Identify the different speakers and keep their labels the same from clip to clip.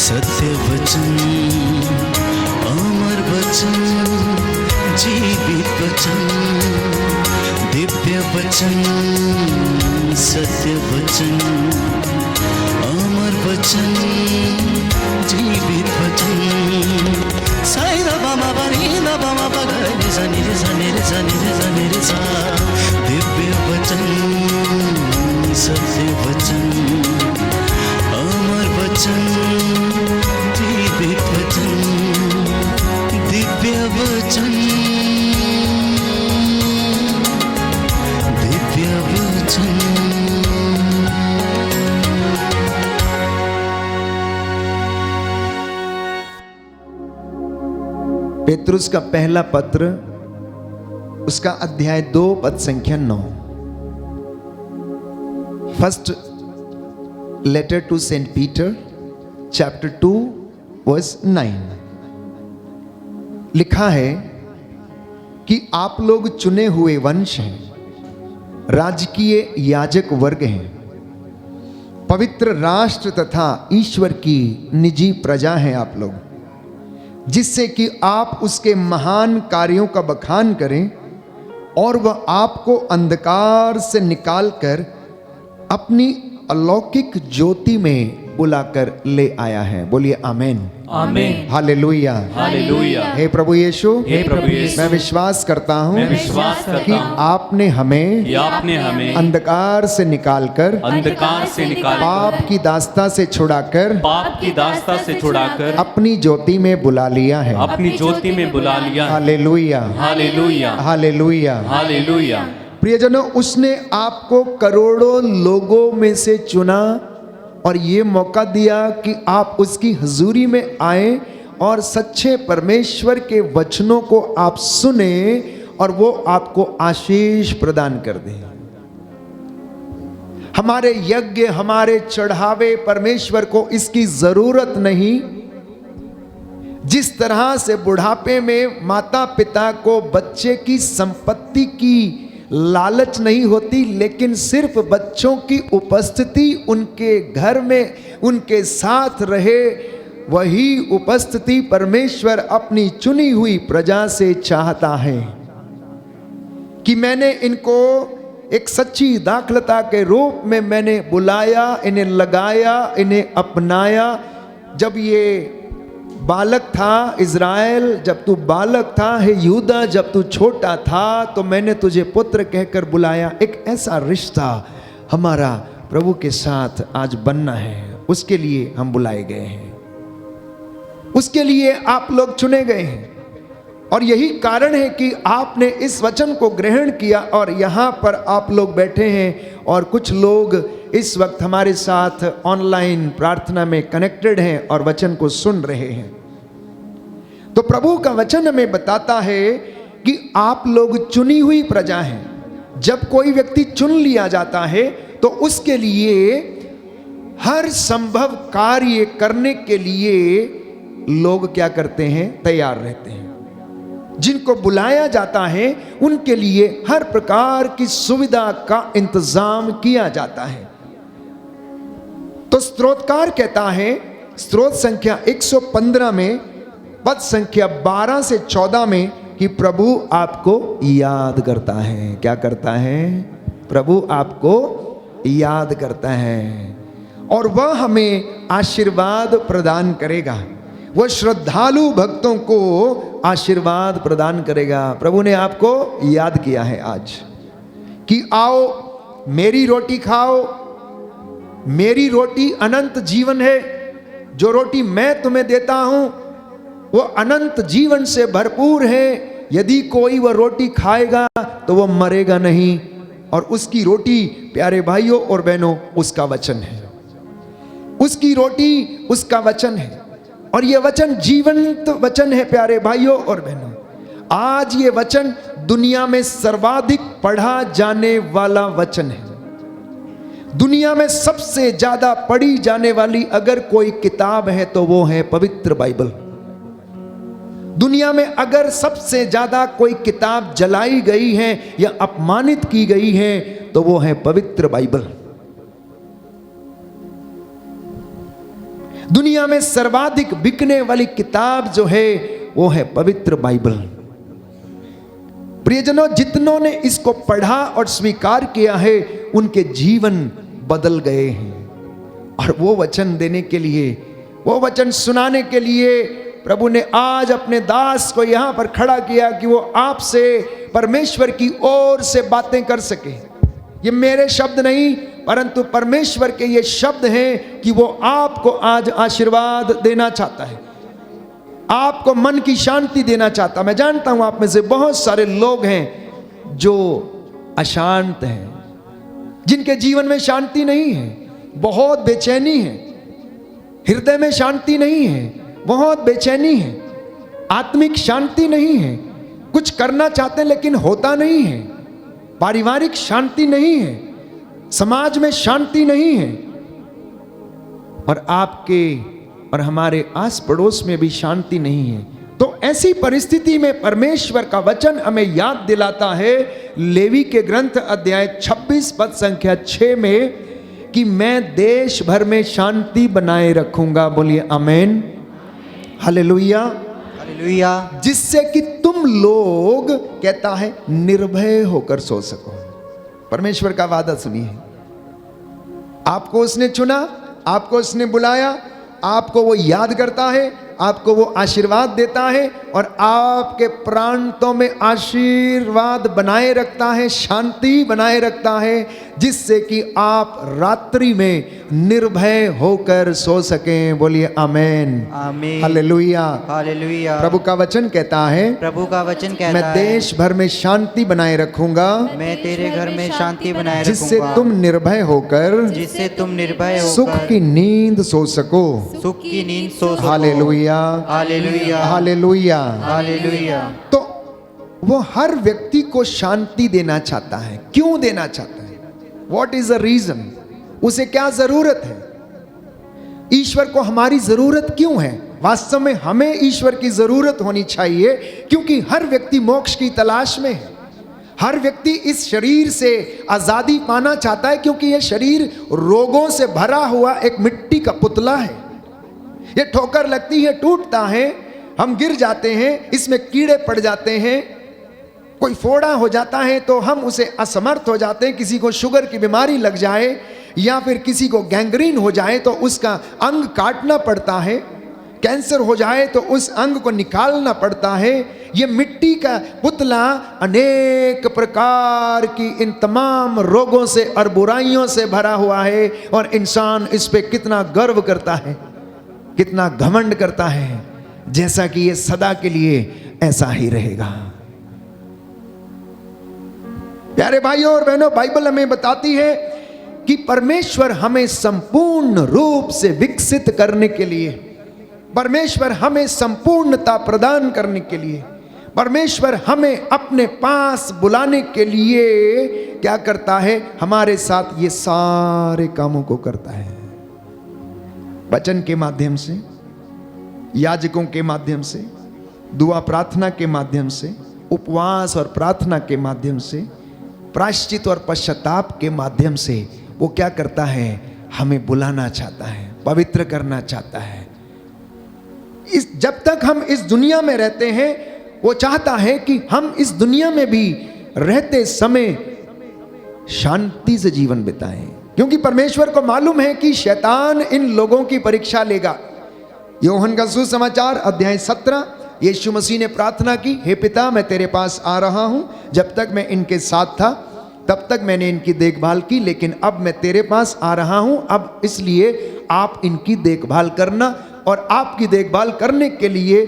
Speaker 1: सत्य वचन, अमर वचन, जीवित वचन, दिव्य वचन, सत्य वचन, अमर वचन, जीवित वचन। साई दा बाबा बनी दा बाबा बगरे रे सनी रे सनी रे सनी रे सनी रे सा। दिव्य वचन, सत्य वचन, अमर वचन, जीवित वचन, दिव्य वचन, दिव्य वचन।
Speaker 2: पेतरुस का पहला पत्र, उसका अध्याय 2 पद संख्या 9। First letter to Saint Peter chapter 2 verse 9 लिखा है कि आप लोग चुने हुए वंश हैं, राजकीय याजक वर्ग हैं, पवित्र राष्ट्र तथा ईश्वर की निजी प्रजा हैं आप लोग, जिससे कि आप उसके महान कार्यों का बखान करें और वह आपको अंधकार से निकालकर अपनी अलौकिक ज्योति में बुलाकर ले आया है। बोलिए आमेन,
Speaker 3: आमेन,
Speaker 2: हालेलुया,
Speaker 3: हालेलुया।
Speaker 2: हे प्रभु यीशु,
Speaker 3: हे प्रभु यीशु,
Speaker 2: मैं विश्वास करता हूँ
Speaker 3: मैं विश्वास
Speaker 2: कि
Speaker 3: करता हूँ
Speaker 2: आपने हमें
Speaker 3: कि आपने हमें
Speaker 2: अंधकार से निकालकर
Speaker 3: अंधकार से निकाल
Speaker 2: पाप की दास्ता से छुड़ाकर
Speaker 3: पाप की दास्ता से छुड़ाकर
Speaker 2: अपनी ज्योति में बुला लिया है।
Speaker 3: अपनी ज्योति में बुला लिया।
Speaker 2: हालेलुया,
Speaker 3: हालेलुया,
Speaker 2: हालेलुया।
Speaker 3: हालेलुया।
Speaker 2: प्रियजनों, उसने आपको करोड़ों लोगों में से चुना और ये मौका दिया कि आप उसकी हुजूरी में आए और सच्चे परमेश्वर के वचनों को आप सुने और वो आपको आशीष प्रदान कर दे। हमारे यज्ञ, हमारे चढ़ावे परमेश्वर को इसकी जरूरत नहीं। जिस तरह से बुढ़ापे में माता पिता को बच्चे की संपत्ति की लालच नहीं होती, लेकिन सिर्फ बच्चों की उपस्थिति उनके घर में उनके साथ रहे, वही उपस्थिति परमेश्वर अपनी चुनी हुई प्रजा से चाहता है कि मैंने इनको एक सच्ची दाखलता के रूप में मैंने बुलाया, इन्हें लगाया, इन्हें अपनाया। जब ये बालक था इज़राइल, जब तू बालक था, हे यहूदा, जब तू छोटा था तो मैंने तुझे पुत्र कहकर बुलाया। एक ऐसा रिश्ता हमारा प्रभु के साथ आज बनना है, उसके लिए हम बुलाए गए हैं, उसके लिए आप लोग चुने गए हैं। और यही कारण है कि आपने इस वचन को ग्रहण किया और यहाँ पर आप लोग बैठे हैं और कुछ लोग इस वक्त हमारे साथ ऑनलाइन प्रार्थना में कनेक्टेड हैं और वचन को सुन रहे हैं। तो प्रभु का वचन हमें बताता है कि आप लोग चुनी हुई प्रजा हैं। जब कोई व्यक्ति चुन लिया जाता है तो उसके लिए हर संभव कार्य करने के लिए लोग क्या करते हैं? तैयार रहते हैं। जिनको बुलाया जाता है उनके लिए हर प्रकार की सुविधा का इंतजाम किया जाता है। तो स्तोत्रकार कहता है, स्तोत्र संख्या 115 में पद संख्या 12 से 14 में कि प्रभु आपको याद करता है। क्या करता है? प्रभु आपको याद करता है और वह हमें आशीर्वाद प्रदान करेगा। वह श्रद्धालु भक्तों को आशीर्वाद प्रदान करेगा। प्रभु ने आपको याद किया है आज कि आओ मेरी रोटी खाओ, मेरी रोटी अनंत जीवन है। जो रोटी मैं तुम्हें देता हूं वो अनंत जीवन से भरपूर है। यदि कोई वह रोटी खाएगा तो वह मरेगा नहीं। और उसकी रोटी, प्यारे भाइयों और बहनों, उसका वचन है। उसकी रोटी उसका वचन है और यह वचन जीवंत वचन है। प्यारे भाइयों और बहनों, आज ये वचन दुनिया में सर्वाधिक पढ़ा जाने वाला वचन है। दुनिया में सबसे ज्यादा पढ़ी जाने वाली अगर कोई किताब है तो वो है पवित्र बाइबल। दुनिया में अगर सबसे ज्यादा कोई किताब जलाई गई है या अपमानित की गई है तो वो है पवित्र बाइबल। दुनिया में सर्वाधिक बिकने वाली किताब जो है वो है पवित्र बाइबल। प्रियजनों, जितनों ने इसको पढ़ा और स्वीकार किया है उनके जीवन बदल गए हैं। और वो वचन देने के लिए, वो वचन सुनाने के लिए प्रभु ने आज अपने दास को यहां पर खड़ा किया कि वो आपसे परमेश्वर की ओर से बातें कर सके। ये मेरे शब्द नहीं परंतु परमेश्वर के ये शब्द हैं कि वो आपको आज आशीर्वाद देना चाहता है, आपको मन की शांति देना चाहता। मैं जानता हूं आप में से बहुत सारे लोग हैं जो अशांत हैं, जिनके जीवन में शांति नहीं है, बहुत बेचैनी है, हृदय में शांति नहीं है, बहुत बेचैनी है, आत्मिक शांति नहीं है, कुछ करना चाहते हैं लेकिन होता नहीं है, पारिवारिक शांति नहीं है, समाज में शांति नहीं है, और आपके और हमारे आस पड़ोस में भी शांति नहीं है। तो ऐसी परिस्थिति में परमेश्वर का वचन हमें याद दिलाता है लेवी के ग्रंथ अध्याय 26 पद संख्या 6 में कि मैं देश भर में शांति बनाए रखूंगा। बोलिए आमेन, हालेलुया,
Speaker 4: हालेलुया।
Speaker 2: जिससे कि तुम लोग, कहता है, निर्भय होकर सो सको। परमेश्वर का वादा सुनिए, आपको उसने चुना, आपको उसने बुलाया, आपको वो याद करता है, आपको वो आशीर्वाद देता है और आपके प्रांतों में आशीर्वाद बनाए रखता है, शांति बनाए रखता है, जिससे कि आप रात्रि में निर्भय होकर सो सकें। बोलिए आमेन,
Speaker 4: आमीन,
Speaker 2: हालेलुया,
Speaker 4: हालेलुया।
Speaker 2: प्रभु का वचन कहता है,
Speaker 4: प्रभु का वचन कहता
Speaker 2: मैं
Speaker 4: है,
Speaker 2: देश भर में शांति बनाए रखूंगा,
Speaker 4: मैं तेरे घर में शांति बनाए
Speaker 2: जिससे
Speaker 4: रखूंगा,
Speaker 2: तुम निर्भय होकर
Speaker 4: जिससे तुम निर्भय
Speaker 2: सुख
Speaker 4: होकर
Speaker 2: की नींद सो सको।
Speaker 4: सुख की नींद सो सको।
Speaker 2: हालेलुया,
Speaker 4: हालेलुया,
Speaker 2: हालेलुया।
Speaker 4: हालेलुया।
Speaker 2: तो वो हर व्यक्ति को शांति देना चाहता है। क्यों देना चाहता है? What is the reason? उसे क्या जरूरत है? ईश्वर को हमारी जरूरत क्यों है? वास्तव में हमें ईश्वर की जरूरत होनी चाहिए क्योंकि हर व्यक्ति मोक्ष की तलाश में है। हर व्यक्ति इस शरीर से आजादी पाना चाहता है क्योंकि यह शरीर रोगों से भरा हुआ एक मिट्टी का पुतला है। ये ठोकर लगती है, टूटता है, हम गिर जाते हैं, इसमें कीड़े पड़ जाते हैं, कोई फोड़ा हो जाता है तो हम उसे असमर्थ हो जाते हैं। किसी को शुगर की बीमारी लग जाए या फिर किसी को गैंग्रीन हो जाए तो उसका अंग काटना पड़ता है, कैंसर हो जाए तो उस अंग को निकालना पड़ता है। ये मिट्टी का पुतला अनेक प्रकार की इन तमाम रोगों से और बुराइयों से भरा हुआ है और इंसान इस पे कितना गर्व करता है, कितना घमंड करता है, जैसा कि ये सदा के लिए ऐसा ही रहेगा। प्यारे भाइयों और बहनों, बाइबल हमें बताती है कि परमेश्वर हमें संपूर्ण रूप से विकसित करने के लिए, परमेश्वर हमें संपूर्णता प्रदान करने के लिए, परमेश्वर हमें अपने पास बुलाने के लिए क्या करता है? हमारे साथ ये सारे कामों को करता है। वचन के माध्यम से, याजकों के माध्यम से, दुआ प्रार्थना के माध्यम से, उपवास और प्रार्थना के माध्यम से, प्रायश्चित और पश्चाताप के माध्यम से वो क्या करता है? हमें बुलाना चाहता है, पवित्र करना चाहता है। जब तक हम इस दुनिया में रहते हैं वो चाहता है कि हम इस दुनिया में भी रहते समय शांति से जीवन बिताएं, क्योंकि परमेश्वर को मालूम है कि शैतान इन लोगों की परीक्षा लेगा। यूहन्ना का सुसमाचार अध्याय 17, यीशु मसीह ने प्रार्थना की, हे पिता, मैं तेरे पास आ रहा हूं। जब तक मैं इनके साथ था तब तक मैंने इनकी देखभाल की, लेकिन अब मैं तेरे पास आ रहा हूं, अब इसलिए आप इनकी देखभाल करना। और आपकी देखभाल करने के लिए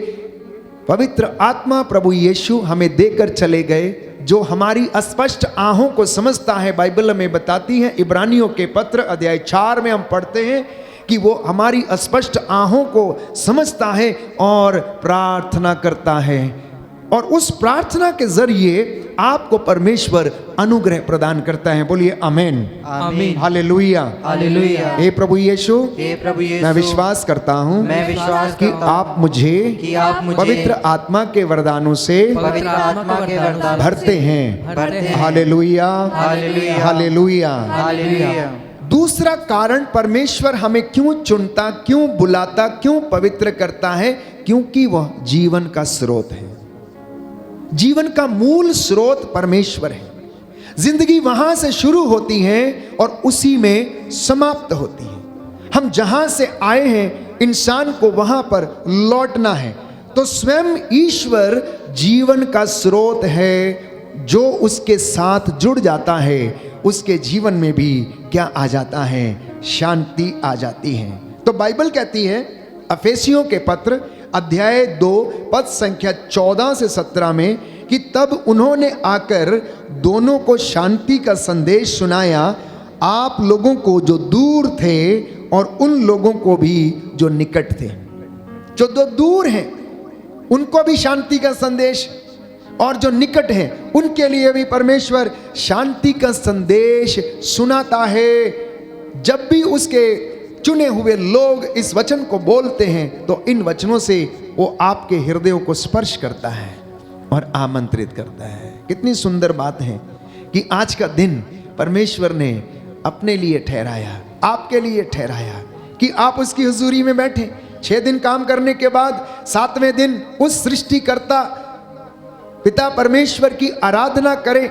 Speaker 2: पवित्र आत्मा प्रभु यीशु हमें देकर चले गए, जो हमारी अस्पष्ट आहों को समझता है। बाइबल में बताती है, इब्रानियों के पत्र अध्याय 4 में हम पढ़ते हैं कि वो हमारी अस्पष्ट आहों को समझता है और प्रार्थना करता है, और उस प्रार्थना के जरिए आपको परमेश्वर अनुग्रह प्रदान करता है। बोलिए आमेन,
Speaker 4: आमीन,
Speaker 2: हालेलुया,
Speaker 4: हालेलुया।
Speaker 2: हे प्रभु यीशु,
Speaker 4: हे प्रभु यीशु,
Speaker 2: मैं विश्वास करता हूँ
Speaker 4: मैं विश्वास
Speaker 2: कि
Speaker 4: करता हूँ
Speaker 2: आप मुझे
Speaker 4: कि आप मुझे
Speaker 2: पवित्र आत्मा के वरदानों से
Speaker 4: पवित्र आत्मा के वरदान
Speaker 2: भरते हैं।
Speaker 4: भरते हैं।
Speaker 2: हालेलुया,
Speaker 4: हालेलुया,
Speaker 2: हालेलुया।
Speaker 4: हालेलुया।
Speaker 2: दूसरा कारण परमेश्वर हमें क्यों चुनता, क्यों बुलाता, क्यों पवित्र करता है? क्योंकि वह जीवन का स्रोत है। जीवन का मूल स्रोत परमेश्वर है। जिंदगी वहां से शुरू होती है और उसी में समाप्त होती है। हम जहां से आए हैं, इंसान को वहां पर लौटना है। तो स्वयं ईश्वर जीवन का स्रोत है। जो उसके साथ जुड़ जाता है, उसके जीवन में भी क्या आ जाता है? शांति आ जाती है। तो बाइबल कहती है अफेसियों के पत्र अध्याय 2 पद संख्या 14 से 17 में कि तब उन्होंने आकर दोनों को शांति का संदेश सुनाया, आप लोगों को जो दूर थे और उन लोगों को भी जो निकट थे। जो दो दूर हैं उनको भी शांति का संदेश, और जो निकट हैं उनके लिए भी परमेश्वर शांति का संदेश सुनाता है। जब भी उसके चुने हुए लोग इस वचन को बोलते हैं तो इन वचनों से वो आपके हृदयों को स्पर्श करता है और आमंत्रित करता है। कितनी सुंदर बात है कि आज का दिन परमेश्वर ने अपने लिए ठहराया, आपके लिए ठहराया कि आप उसकी हुजूरी में बैठे। 6 दिन काम करने के बाद 7वें दिन उस सृष्टिकर्ता पिता परमेश्वर की आराधना करें।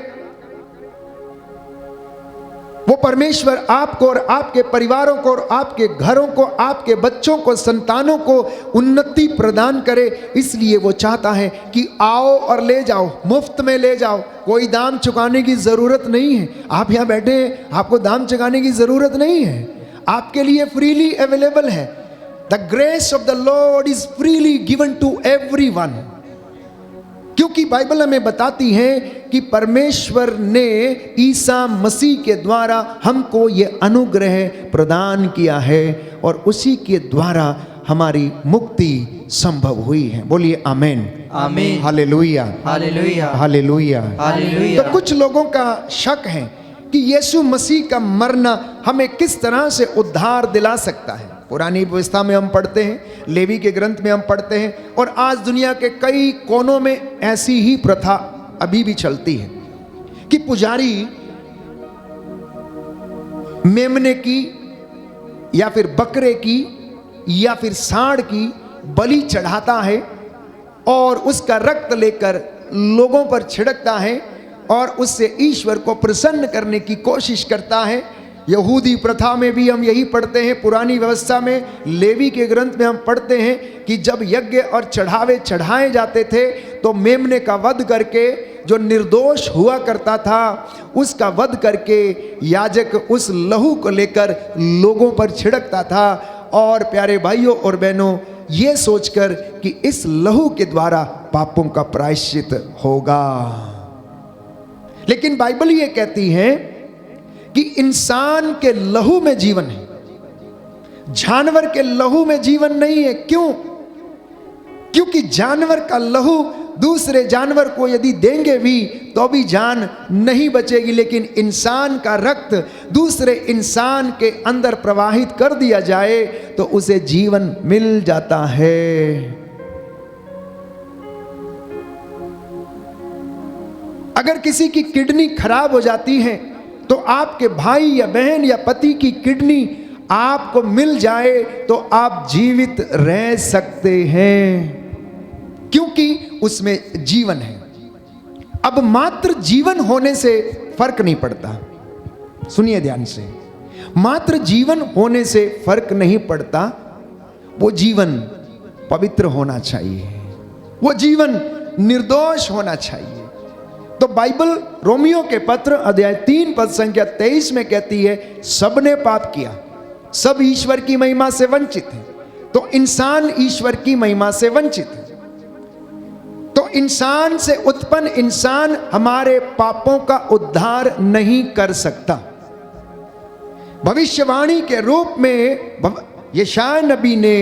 Speaker 2: वो परमेश्वर आपको और आपके परिवारों को और आपके घरों को, आपके बच्चों को, संतानों को उन्नति प्रदान करे। इसलिए वो चाहता है कि आओ और ले जाओ, मुफ्त में ले जाओ, कोई दाम चुकाने की जरूरत नहीं है। आप यहां बैठे हैं, आपको दाम चुकाने की जरूरत नहीं है, आपके लिए फ्रीली अवेलेबल है। The grace of the Lord is freely given to everyone. क्योंकि बाइबल हमें बताती है कि परमेश्वर ने ईसा मसीह के द्वारा हमको ये अनुग्रह प्रदान किया है और उसी के द्वारा हमारी मुक्ति संभव हुई है। बोलिए आमेन,
Speaker 4: आमीन,
Speaker 2: हालेलुया,
Speaker 4: हालेलुया,
Speaker 2: हालेलुया,
Speaker 4: हालेलुया।
Speaker 2: तो कुछ लोगों का शक है कि यीशु मसीह का मरना हमें किस तरह से उद्धार दिला सकता है। पुरानी व्यवस्था में हम पढ़ते हैं, लेवी के ग्रंथ में हम पढ़ते हैं, और आज दुनिया के कई कोनों में ऐसी ही प्रथा अभी भी चलती है कि पुजारी मेमने की या फिर बकरे की या फिर सांड की बलि चढ़ाता है और उसका रक्त लेकर लोगों पर छिड़कता है और उससे ईश्वर को प्रसन्न करने की कोशिश करता है। यहूदी प्रथा में भी हम यही पढ़ते हैं, पुरानी व्यवस्था में, लेवी के ग्रंथ में हम पढ़ते हैं कि जब यज्ञ और चढ़ावे चढ़ाए जाते थे तो मेमने का वध करके जो निर्दोष हुआ करता था उसका वध करके याजक उस लहू को लेकर लोगों पर छिड़कता था। और प्यारे भाइयों और बहनों, ये सोचकर कि इस लहू के द्वारा पापों का प्रायश्चित होगा। लेकिन बाइबल ये कहती है कि इंसान के लहू में जीवन है, जानवर के लहू में जीवन नहीं है। क्यों? क्योंकि जानवर का लहू दूसरे जानवर को यदि देंगे भी तो भी जान नहीं बचेगी, लेकिन इंसान का रक्त दूसरे इंसान के अंदर प्रवाहित कर दिया जाए तो उसे जीवन मिल जाता है। अगर किसी की किडनी खराब हो जाती है तो आपके भाई या बहन या पति की किडनी आपको मिल जाए तो आप जीवित रह सकते हैं, क्योंकि उसमें जीवन है। अब मात्र जीवन होने से फर्क नहीं पड़ता। सुनिए ध्यान से, मात्र जीवन होने से फर्क नहीं पड़ता। वो जीवन पवित्र होना चाहिए, वो जीवन निर्दोष होना चाहिए। तो बाइबल रोमियो के पत्र अध्याय 3 पद संख्या 23 में कहती है, सबने पाप किया, सब ईश्वर की महिमा से वंचित है। तो इंसान ईश्वर की महिमा से वंचित है। तो इंसान से उत्पन्न इंसान हमारे पापों का उद्धार नहीं कर सकता। भविष्यवाणी के रूप में यशायाह नबी ने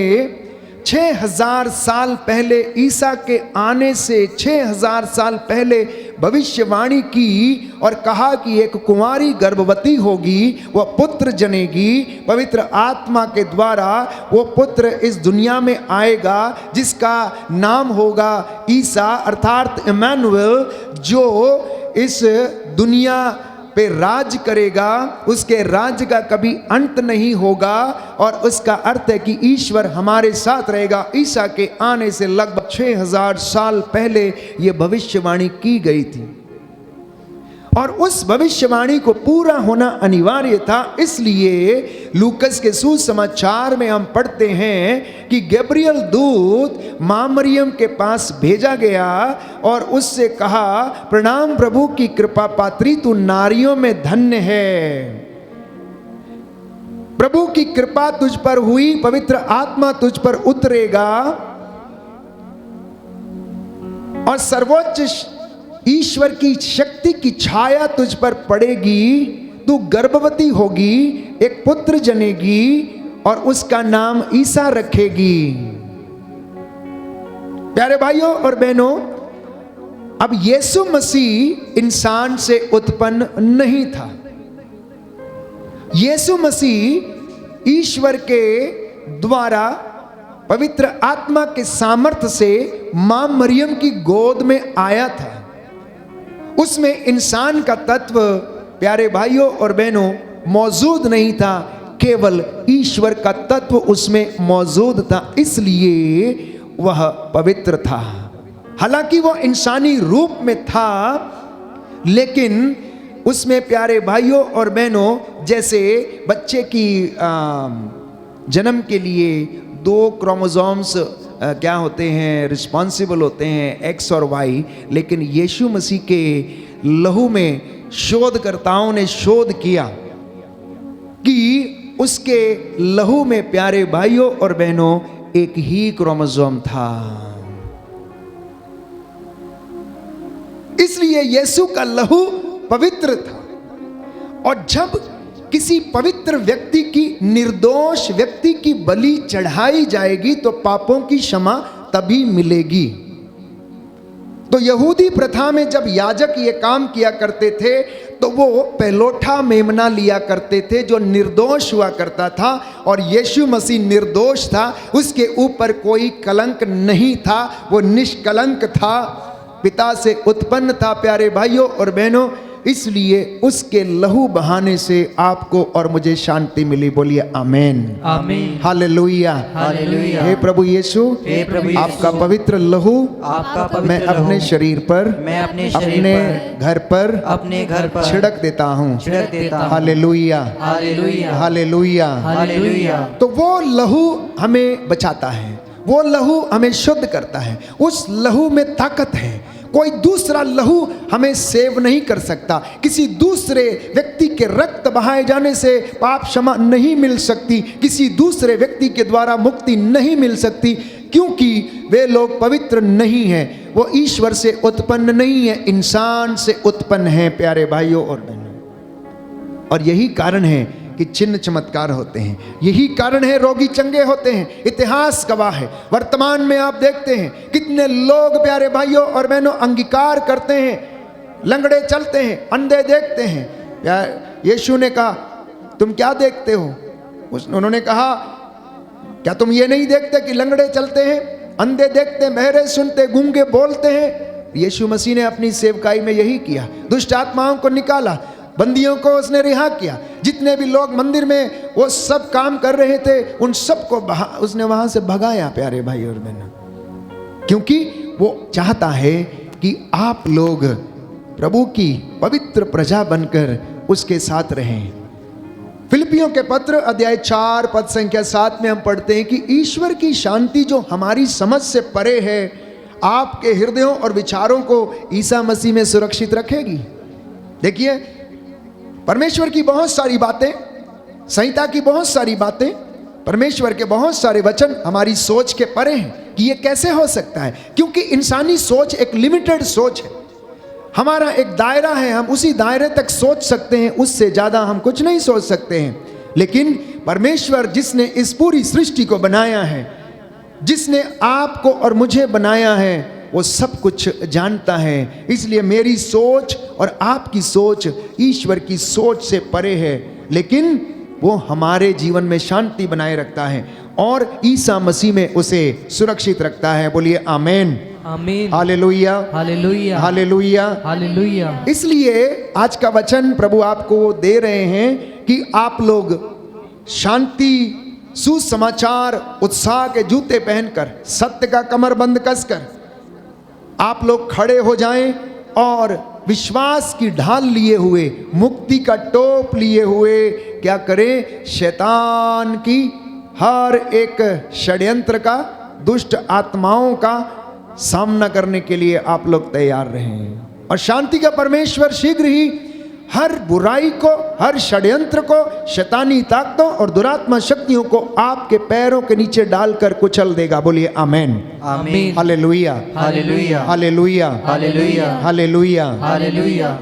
Speaker 2: 6000 साल पहले, ईसा के आने से 6000 साल पहले भविष्यवाणी की और कहा कि एक कुंवारी गर्भवती होगी, वह पुत्र जनेगी, पवित्र आत्मा के द्वारा वो पुत्र इस दुनिया में आएगा जिसका नाम होगा ईसा अर्थात इमैनुएल, जो इस दुनिया पे राज करेगा, उसके राज का कभी अंत नहीं होगा। और उसका अर्थ है कि ईश्वर हमारे साथ रहेगा। ईसा के आने से लगभग 6000 साल पहले यह भविष्यवाणी की गई थी और उस भविष्यवाणी को पूरा होना अनिवार्य था। इसलिए लूकस के सुसमाचार में हम पढ़ते हैं कि गैब्रियल दूत मां मरियम के पास भेजा गया और उससे कहा, प्रणाम प्रभु की कृपा पात्री, तू नारियों में धन्य है, प्रभु की कृपा तुझ पर हुई, पवित्र आत्मा तुझ पर उतरेगा और सर्वोच्च ईश्वर की शक्ति की छाया तुझ पर पड़ेगी। तू गर्भवती होगी, एक पुत्र जनेगी और उसका नाम ईसा रखेगी। प्यारे भाइयों और बहनों, अब यीशु मसीह इंसान से उत्पन्न नहीं था। यीशु मसीह ईश्वर के द्वारा पवित्र आत्मा के सामर्थ्य से मां मरियम की गोद में आया था। उसमें इंसान का तत्व, प्यारे भाइयों और बहनों, मौजूद नहीं था, केवल ईश्वर का तत्व उसमें मौजूद था, इसलिए वह पवित्र था। हालांकि वह इंसानी रूप में था, लेकिन उसमें, प्यारे भाइयों और बहनों, जैसे बच्चे की जन्म के लिए 2 क्रोमोसोम्स क्या होते हैं, रिस्पॉन्सिबल होते हैं, एक्स और वाई। लेकिन यीशु मसीह के लहू में शोधकर्ताओं ने शोध किया कि उसके लहू में, प्यारे भाइयों और बहनों, एक ही क्रोमोसोम था। इसलिए यीशु का लहू पवित्र था। और जब किसी पवित्र व्यक्ति की, निर्दोष व्यक्ति की बलि चढ़ाई जाएगी तो पापों की क्षमा तभी मिलेगी। तो यहूदी प्रथा में जब याजक ये काम किया करते थे तो वो पहलोठा मेमना लिया करते थे जो निर्दोष हुआ करता था, और यीशु मसीह निर्दोष था, उसके ऊपर कोई कलंक नहीं था, वो निष्कलंक था, पिता से उत्पन्न था। प्यारे भाइयों और बहनों, इसलिए उसके लहू बहाने से आपको और मुझे शांति मिली। बोलिए आमीन,
Speaker 4: आमीन,
Speaker 2: हालेलुया,
Speaker 4: हालेलुया।
Speaker 2: हे प्रभु यीशु,
Speaker 4: हे प्रभु यीशु,
Speaker 2: आपका पवित्र लहू
Speaker 4: आपका पवित्र
Speaker 2: मैं अपने
Speaker 4: लहू
Speaker 2: शरीर पर,
Speaker 4: मैं अपने शरीर
Speaker 2: अपने
Speaker 4: पर,
Speaker 2: घर पर,
Speaker 4: अपने घर पर
Speaker 2: छिड़क देता हूँ।
Speaker 4: छिड़क देता हूँ।
Speaker 2: हालेलुया,
Speaker 4: हालेलुया,
Speaker 2: हालेलुया,
Speaker 4: हालेलुया।
Speaker 2: तो वो लहू हमें बचाता है, वो लहू हमें शुद्ध करता है, उस लहू में ताकत है। कोई दूसरा लहू हमें सेव नहीं कर सकता। किसी दूसरे व्यक्ति के रक्त बहाए जाने से पाप क्षमा नहीं मिल सकती, किसी दूसरे व्यक्ति के द्वारा मुक्ति नहीं मिल सकती, क्योंकि वे लोग पवित्र नहीं हैं। वो ईश्वर से उत्पन्न नहीं है, इंसान से उत्पन्न है। प्यारे भाइयों और बहनों, और यही कारण है कि चिन्ह चमत्कार होते हैं, यही कारण है रोगी चंगे होते हैं। इतिहास गवाह है, वर्तमान में आप देखते हैं कितने लोग, प्यारे भाइयों और बहनों, अंगीकार करते हैं, लंगड़े चलते हैं, अंधे देखते हैं। यीशु ने कहा, तुम क्या देखते हो? उन्होंने कहा, क्या तुम ये नहीं देखते कि लंगड़े चलते हैं, अंधे देखते हैं, बहरे सुनते, गूंगे बोलते हैं? यीशु मसीह ने अपनी सेवकाई में यही किया, दुष्ट आत्माओं को निकाला, बंदियों को उसने रिहा किया। जितने भी लोग मंदिर में वो सब काम कर रहे थे, उन सबको उसने वहां से भगाया। प्यारे भाई और बहनों, क्योंकि वो चाहता है कि आप लोग प्रभु की पवित्र प्रजा बनकर उसके साथ रहें। फिलिपियों के पत्र अध्याय 4 पद संख्या 7 में हम पढ़ते हैं कि ईश्वर की शांति जो हमारी समझ से परे है, आपके हृदयों और विचारों को ईसा मसीह में सुरक्षित रखेगी। देखिए, परमेश्वर की बहुत सारी बातें, संहिता की बहुत सारी बातें, परमेश्वर के बहुत सारे वचन हमारी सोच के परे हैं कि ये कैसे हो सकता है, क्योंकि इंसानी सोच एक लिमिटेड सोच है। हमारा एक दायरा है, हम उसी दायरे तक सोच सकते हैं, उससे ज़्यादा हम कुछ नहीं सोच सकते हैं। लेकिन परमेश्वर जिसने इस पूरी सृष्टि को बनाया है, जिसने आपको और मुझे बनाया है, वो सब कुछ जानता है। इसलिए मेरी सोच और आपकी सोच ईश्वर की सोच से परे है। लेकिन वो हमारे जीवन में शांति बनाए रखता है और ईसा मसीह में उसे सुरक्षित रखता है। बोलिए आमेन,
Speaker 4: आमीन,
Speaker 2: हालेलुया,
Speaker 4: हालेलुया,
Speaker 2: हालेलुया।
Speaker 4: हालेलुया।
Speaker 2: इसलिए आज का वचन प्रभु आपको दे रहे हैं कि आप लोग शांति, सुसमाचार, उत्साह के जूते पहनकर, सत्य का कमरबंद कसकर आप लोग खड़े हो जाएं और विश्वास की ढाल लिए हुए, मुक्ति का टोप लिए हुए क्या करें? शैतान की हर एक षड्यंत्र का, दुष्ट आत्माओं का सामना करने के लिए आप लोग तैयार रहें। और शांति का परमेश्वर शीघ्र ही हर बुराई को, हर षड्यंत्र को, शैतानी ताकतों और दुरात्मा शक्तियों को आपके पैरों के नीचे डालकर कुचल देगा। बोलिए आमेन,
Speaker 4: आमीन,
Speaker 2: हालेलुया,
Speaker 4: हालेलुया,
Speaker 2: हालेलुया,
Speaker 4: हालेलुया,
Speaker 2: हालेलुया।
Speaker 4: हालेलुया।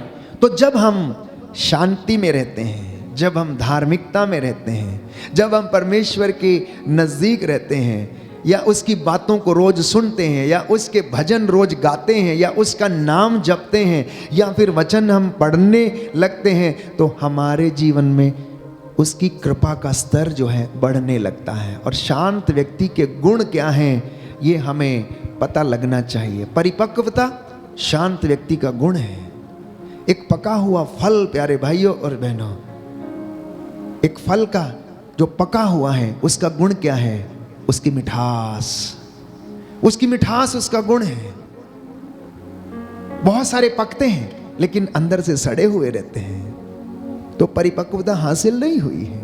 Speaker 2: तो जब हम शांति में रहते हैं, जब हम धार्मिकता में रहते हैं, जब हम परमेश्वर के नज़दीक रहते हैं, या उसकी बातों को रोज सुनते हैं, या उसके भजन रोज गाते हैं, या उसका नाम जपते हैं, या फिर वचन हम पढ़ने लगते हैं, तो हमारे जीवन में उसकी कृपा का स्तर जो है बढ़ने लगता है। और शांत व्यक्ति के गुण क्या हैं ये हमें पता लगना चाहिए। परिपक्वता शांत व्यक्ति का गुण है। एक पका हुआ फल, प्यारे भाइयों और बहनों, एक फल का जो पका हुआ है उसका गुण क्या है? उसकी मिठास, उसकी मिठास उसका गुण है। बहुत सारे पकते हैं लेकिन अंदर से सड़े हुए रहते हैं, तो परिपक्वता हासिल नहीं हुई है।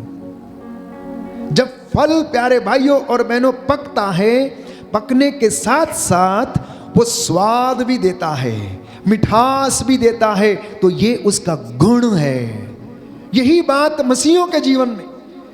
Speaker 2: जब फल, प्यारे भाइयों और बहनों, पकता है, पकने के साथ साथ वो स्वाद भी देता है, मिठास भी देता है, तो ये उसका गुण है। यही बात मसीहों के जीवन में,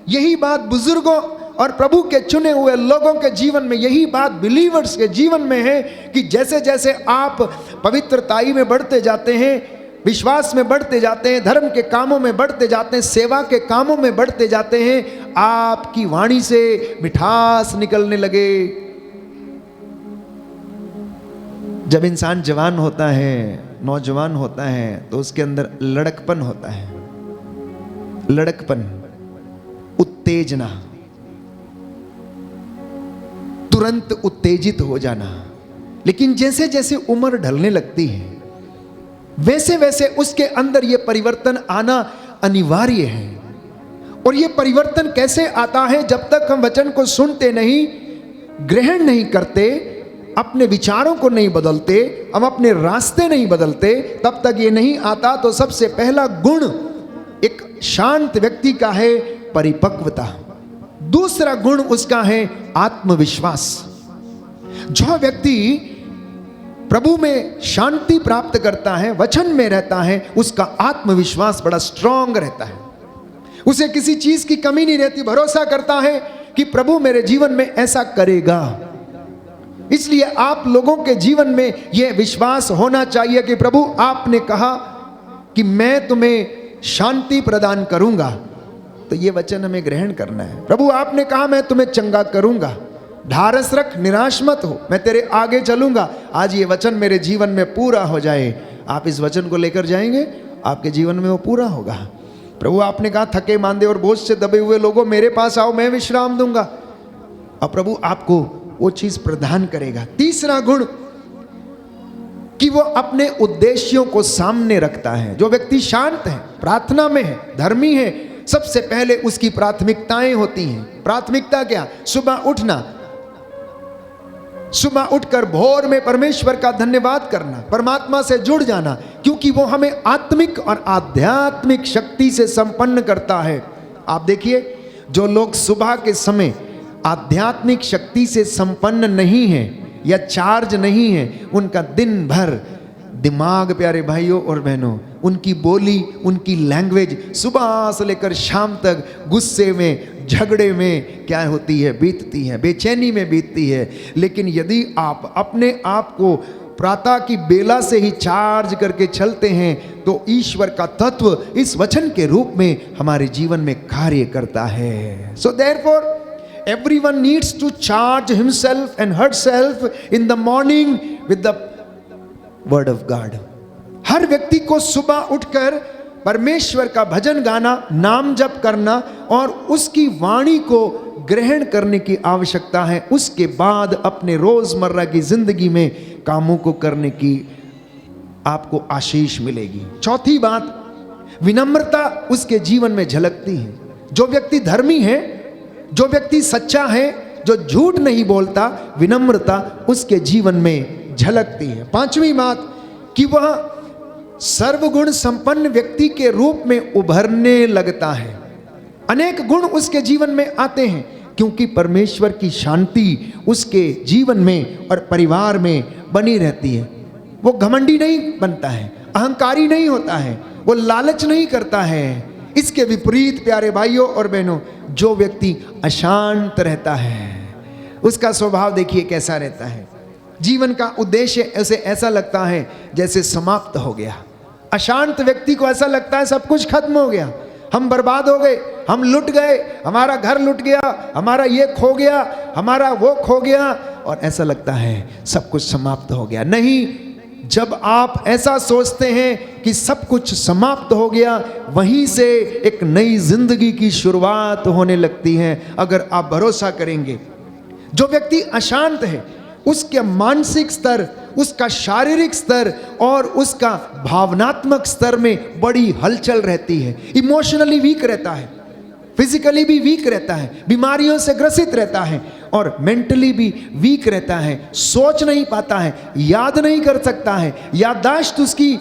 Speaker 2: यही बात बुजुर्गों और प्रभु के चुने हुए लोगों के जीवन में, यही बात बिलीवर्स के जीवन में है कि जैसे जैसे आप पवित्रताई में बढ़ते जाते हैं, विश्वास में बढ़ते जाते हैं, धर्म के कामों में बढ़ते जाते हैं, सेवा के कामों में बढ़ते जाते हैं, आपकी वाणी से मिठास निकलने लगे। जब इंसान जवान होता है, नौजवान होता है, तो उसके अंदर लड़कपन होता है। लड़कपन, उत्तेजना, तुरंत उत्तेजित हो जाना। लेकिन जैसे जैसे उम्र ढलने लगती है, वैसे वैसे उसके अंदर यह परिवर्तन आना अनिवार्य है। और यह परिवर्तन कैसे आता है? जब तक हम वचन को सुनते नहीं, ग्रहण नहीं करते, अपने विचारों को नहीं बदलते, हम अपने रास्ते नहीं बदलते, तब तक ये नहीं आता। तो सबसे पहला गुण एक शांत व्यक्ति का है परिपक्वता। दूसरा गुण उसका है आत्मविश्वास। जो व्यक्ति प्रभु में शांति प्राप्त करता है, वचन में रहता है, उसका आत्मविश्वास बड़ा स्ट्रांग रहता है। उसे किसी चीज की कमी नहीं रहती, भरोसा करता है कि प्रभु मेरे जीवन में ऐसा करेगा। इसलिए आप लोगों के जीवन में यह विश्वास होना चाहिए कि प्रभु आपने कहा कि मैं तुम्हें शांति प्रदान करूंगा, तो ये वचन हमें ग्रहण करना है। प्रभु आपने कहा मैं तुम्हें चंगा करूंगा, ढारस रख, निराश मत हो, मैं तेरे आगे चलूंगा। आज ये वचन मेरे जीवन में पूरा हो जाए। आप इस वचन को लेकर जाएंगे, आपके जीवन में वो पूरा होगा। प्रभु आपने कहा थके मांदे और बोझ से दबे हुए लोगों मेरे पास आओ, मैं विश्राम दूंगा। और प्रभु आपको वो चीज प्रदान करेगा। तीसरा गुण कि वो अपने उद्देश्यों को सामने रखता है। जो व्यक्ति शांत है, प्रार्थना में है, धर्मी है, सबसे पहले उसकी प्राथमिकताएं होती हैं। प्राथमिकता क्या? सुबह उठना, सुबह उठकर भोर में परमेश्वर का धन्यवाद करना, परमात्मा से जुड़ जाना, क्योंकि वो हमें आत्मिक और आध्यात्मिक शक्ति से संपन्न करता है। आप देखिए, जो लोग सुबह के समय आध्यात्मिक शक्ति से संपन्न नहीं है या चार्ज नहीं है, उनका दिन भर दिमाग, प्यारे भाइयों और बहनों, उनकी बोली, उनकी लैंग्वेज सुबह से लेकर शाम तक गुस्से में, झगड़े में क्या होती है? बीतती है, बेचैनी में बीतती है। लेकिन यदि आप अपने आप को प्रातः की बेला से ही चार्ज करके चलते हैं, तो ईश्वर का तत्व इस वचन के रूप में हमारे जीवन में कार्य करता है। So therefore everyone needs to charge himself and herself in the morning with the word of God. हर व्यक्ति को सुबह उठकर परमेश्वर का भजन गाना, नाम जप करना और उसकी वाणी को ग्रहण करने की आवश्यकता है। उसके बाद अपने रोजमर्रा की जिंदगी में कामों को करने की आपको आशीष मिलेगी। चौथी बात, विनम्रता उसके जीवन में झलकती है। जो व्यक्ति धर्मी है, जो व्यक्ति सच्चा है, जो झूठ नहीं बोलता, विनम्रता उसके जीवन में झलकती है। पांचवी बात कि वह सर्वगुण संपन्न व्यक्ति के रूप में उभरने लगता है। अनेक गुण उसके जीवन में आते हैं क्योंकि परमेश्वर की शांति उसके जीवन में और परिवार में बनी रहती है। वो घमंडी नहीं बनता है, अहंकारी नहीं होता है, वो लालच नहीं करता है। इसके विपरीत प्यारे भाइयों और बहनों, जो व्यक्ति अशांत रहता है उसका स्वभाव देखिए कैसा रहता है। जीवन का उद्देश्य उसे ऐसा लगता है जैसे समाप्त हो गया। अशांत व्यक्ति को ऐसा लगता है सब कुछ खत्म हो गया, हम बर्बाद हो गए, हम लुट गए, हमारा घर लुट गया, हमारा ये खो गया, हमारा वो खो गया, और ऐसा लगता है सब कुछ समाप्त हो गया। नहीं, जब आप ऐसा सोचते हैं कि सब कुछ समाप्त हो गया, वहीं से एक नई जिंदगी की शुरुआत होने लगती है अगर आप भरोसा करेंगे। जो व्यक्ति अशांत है उसके मानसिक स्तर, उसका शारीरिक स्तर और उसका भावनात्मक स्तर में बड़ी हलचल रहती है। इमोशनली वीक रहता है, फिजिकली भी वीक रहता है, बीमारियों से ग्रसित रहता है और मेंटली भी वीक रहता है। सोच नहीं पाता है, याद नहीं कर सकता है, याददाश्त उसकी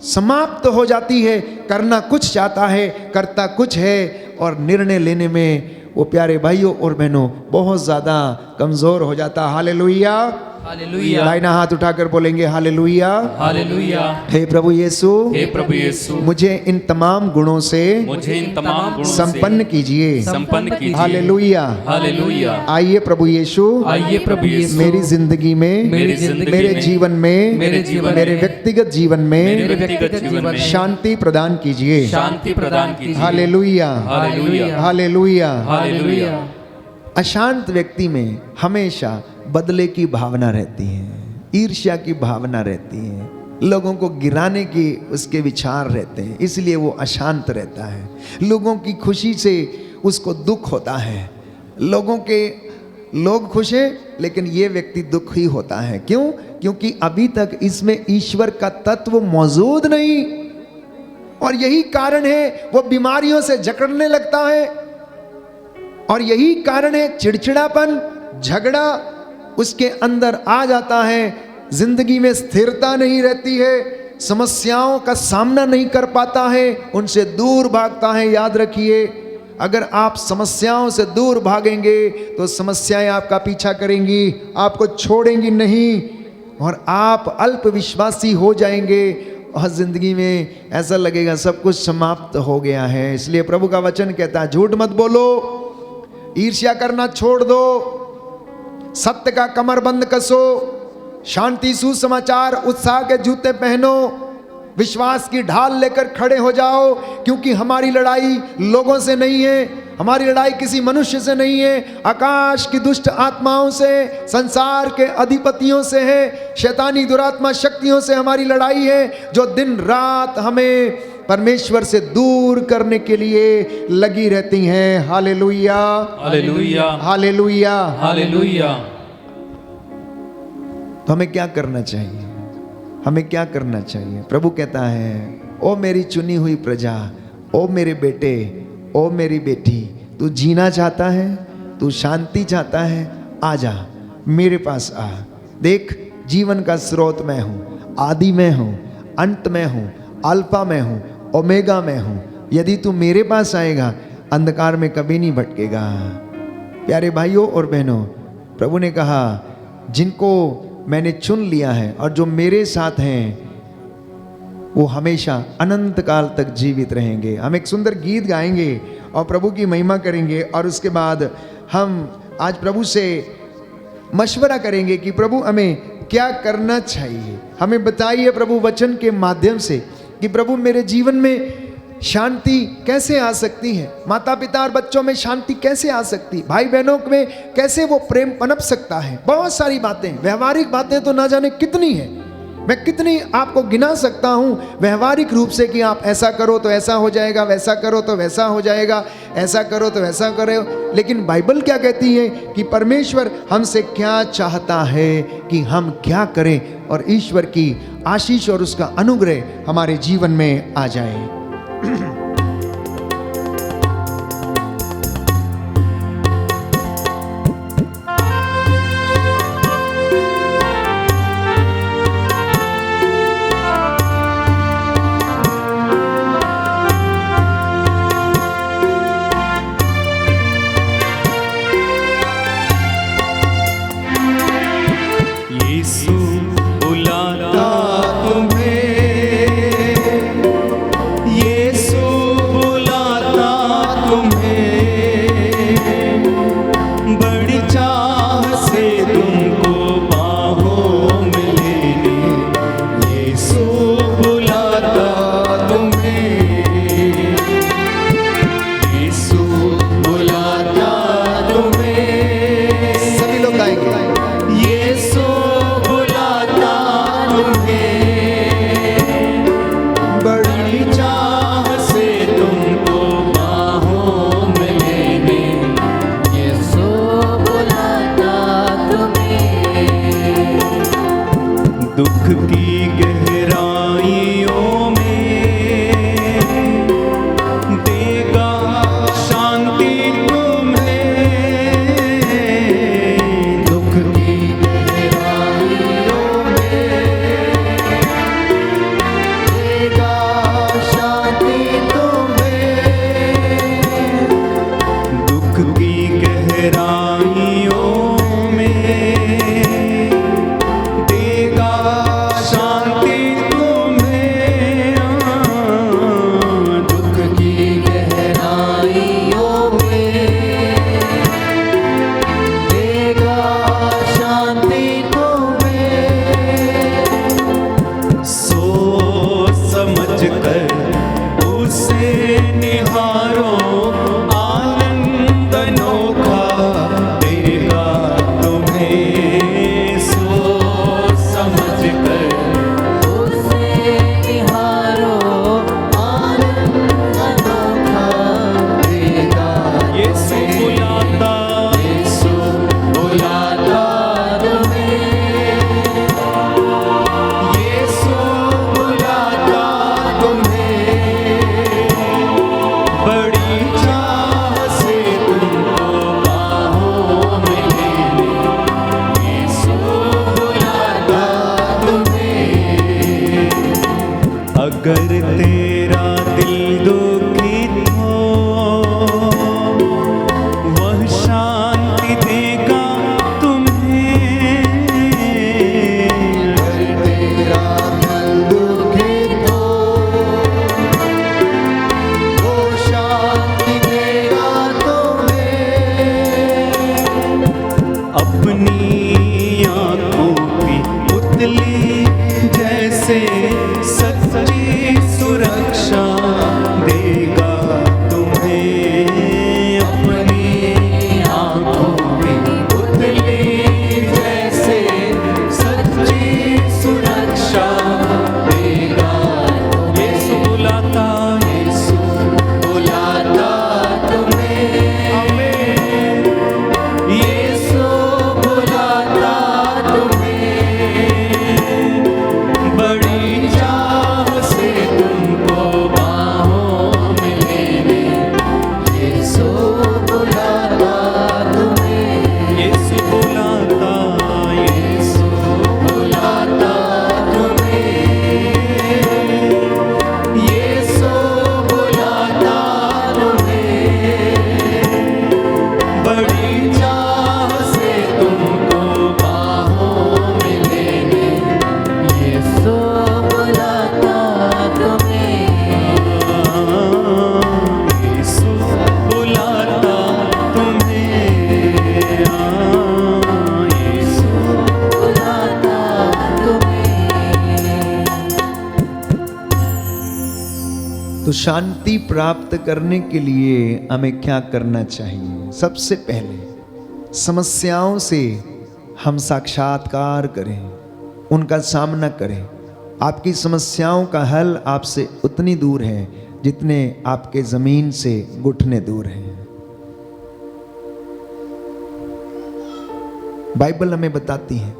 Speaker 2: समाप्त हो जाती है। करना कुछ चाहता है, करता कुछ है और निर्णय लेने में वो प्यारे भाइयों और बहनों बहुत ज्यादा कमजोर हो जाता। हालेलुया,
Speaker 3: हालेलुया,
Speaker 2: दाहिना हाथ उठाकर बोलेंगे हालेलुया,
Speaker 3: हालेलुया।
Speaker 2: हे प्रभु यीशु,
Speaker 3: हे प्रभु यीशु,
Speaker 2: मुझे इन तमाम गुणों से
Speaker 3: मुझे इन तमाम गुणों से
Speaker 2: संपन्न कीजिए।
Speaker 3: संपन्न कीजिए।
Speaker 2: Hallelujah,
Speaker 3: hallelujah.
Speaker 2: आइए प्रभु यीशु,
Speaker 3: आइए प्रभु यीशु,
Speaker 2: मेरी जिंदगी में,
Speaker 3: मेरी जिंदगी
Speaker 2: मेरे
Speaker 3: में,
Speaker 2: जीवन में,
Speaker 3: मेरे जीवन
Speaker 2: मेरे
Speaker 3: में,
Speaker 2: व्यक्तिगत जीवन
Speaker 3: मेरे
Speaker 2: में
Speaker 3: व्यक्तिगत जीवन में
Speaker 2: शांति प्रदान कीजिए।
Speaker 3: शांति प्रदान कीजिए।
Speaker 2: हालेलुया,
Speaker 3: हालेलुया,
Speaker 2: हालेलुया।
Speaker 3: हालेलुया।
Speaker 2: अशांत व्यक्ति में हमेशा बदले की भावना रहती है, ईर्ष्या की भावना रहती है, लोगों को गिराने की उसके विचार रहते हैं, इसलिए वो अशांत रहता है। लोगों की खुशी से उसको दुख होता है। लोग खुश हैं लेकिन ये व्यक्ति दुखी होता है। क्यों? क्योंकि अभी तक इसमें ईश्वर का तत्व मौजूद नहीं, और यही कारण है वो बीमारियों से जकड़ने लगता है, और यही कारण है चिड़चिड़ापन, झगड़ा उसके अंदर आ जाता है। जिंदगी में स्थिरता नहीं रहती है, समस्याओं का सामना नहीं कर पाता है, उनसे दूर भागता है। याद रखिए, अगर आप समस्याओं से दूर भागेंगे तो समस्याएं आपका पीछा करेंगी, आपको छोड़ेंगी नहीं, और आप अल्प विश्वासी हो जाएंगे और जिंदगी में ऐसा लगेगा सब कुछ समाप्त हो गया है। इसलिए प्रभु का वचन कहता है झूठ मत बोलो, ईर्ष्या करना छोड़ दो, सत्य का कमरबंद कसो, शांति, सुसमाचार, उत्साह के जूते पहनो, विश्वास की ढाल लेकर खड़े हो जाओ। क्योंकि हमारी लड़ाई लोगों से नहीं है, हमारी लड़ाई किसी मनुष्य से नहीं है, आकाश की दुष्ट आत्माओं से, संसार के अधिपतियों से है, शैतानी दुरात्मा शक्तियों से हमारी लड़ाई है, जो दिन रात हमें परमेश्वर से दूर करने के लिए लगी रहती हैं। हालेलुया,
Speaker 3: हालेलुया,
Speaker 2: हालेलुया,
Speaker 3: हालेलुया।
Speaker 2: तो हमें क्या करना चाहिए? हमें क्या करना चाहिए? प्रभु कहता है, ओ मेरी चुनी हुई प्रजा, ओ मेरे बेटे, ओ मेरी बेटी, तू जीना चाहता है, तू शांति चाहता है, आजा मेरे पास आ। देख, जीवन का स्रोत मैं हूँ, आदि मैं हूँ, अंत मैं हूँ, अल्फा मैं हूँ, ओमेगा मैं हूँ। यदि तू मेरे पास आएगा अंधकार में कभी नहीं भटकेगा। प्यारे भाइयों और बहनों, प्रभु ने कहा जिनको मैंने चुन लिया है और जो मेरे साथ हैं वो हमेशा अनंत काल तक जीवित रहेंगे। हम एक सुंदर गीत गाएंगे और प्रभु की महिमा करेंगे, और उसके बाद हम आज प्रभु से मशवरा करेंगे कि प्रभु हमें क्या करना चाहिए। हमें बताइए प्रभु वचन के माध्यम से कि प्रभु मेरे जीवन में शांति कैसे आ सकती है, माता पिता और बच्चों में शांति कैसे आ सकती है, भाई बहनों में कैसे वो प्रेम पनप सकता है। बहुत सारी बातें, व्यवहारिक बातें तो ना जाने कितनी है, मैं कितनी आपको गिना सकता हूं व्यवहारिक रूप से कि आप ऐसा करो तो ऐसा हो जाएगा, वैसा करो तो वैसा हो जाएगा, ऐसा करो तो वैसा करो। लेकिन बाइबल क्या कहती है कि परमेश्वर हमसे क्या चाहता है कि हम क्या करें, और ईश्वर की आशीष और उसका अनुग्रह हमारे जीवन में आ जाए।
Speaker 1: यीशु बुलाता तुम्हें, यीशु बुलाता तुम्हें, बड़ी चाह से तुमको बाहों में लेने। यीशु बुलाता तुम्हें, यीशु बुलाता तुम्हें।
Speaker 2: सभी लोग गाएंगे।
Speaker 1: यीशु बुलाता तुम्हें, बड़ी चाह से तुमको बाहों में लेने।
Speaker 4: यीशु बुलाता तुम्हें,
Speaker 1: दुख की गहराइयों में देगा शांति तुम्हें। दुख की
Speaker 2: गहराइयों में देगा शांति तुम्हें,
Speaker 1: दुख की गहराइयों में देगा शांति तुम्हें। दुख की
Speaker 2: गहराइयों में देगा शांति तुम्हें।
Speaker 1: सोच समझ कर उसे निहारो, आनंद अनोखा देगा तुम्हें। सोच समझ कर
Speaker 4: उसे निहारो, आनंद अनोखा देगा।
Speaker 1: यीशु बुलाता, यीशु बुलाता
Speaker 4: तुम्हें,
Speaker 1: यीशु बुलाता तुम्हें, बड़ी चाह से तुमको बाहों में लेने। यीशु बुलाता तुम्हें। अगर तेरा दिल दुखित हो, वह शांति देगा तुम्हें।
Speaker 2: तेरा दिल दुखित हो, वो शांति देगा तुम्हें।
Speaker 1: अपनी आंखों की पुतली जैसे सच्ची सुरक्षा देगा तुम्हें। अपनी आंखों की पुतली जैसे सच्ची सुरक्षा देगा। यीशु बुलाता, यीशु बुलाता तुम्हें। आमीन। यीशु बुलाता तुम्हें, बड़ी चाह से तुमको बाहों में लेने। यीशु बुलाता तुम्हें, यीशु बुलाता, यीशु बुलाता तुम्हें। यीशु बुलाता तुम्हें, बड़ी चाह से तुमको बाहों में लेने।
Speaker 4: यीशु बुलाता तुम्हें,
Speaker 1: यीशु बुलाता तुम्हें। यीशु
Speaker 4: बुलाता तुम्हें।
Speaker 2: तो शांति प्राप्त करने के लिए हमें क्या करना चाहिए? सबसे पहले समस्याओं से हम साक्षात्कार करें, उनका सामना करें। आपकी समस्याओं का हल आपसे उतनी दूर है जितने आपके जमीन से घुटने दूर हैं। बाइबल हमें बताती है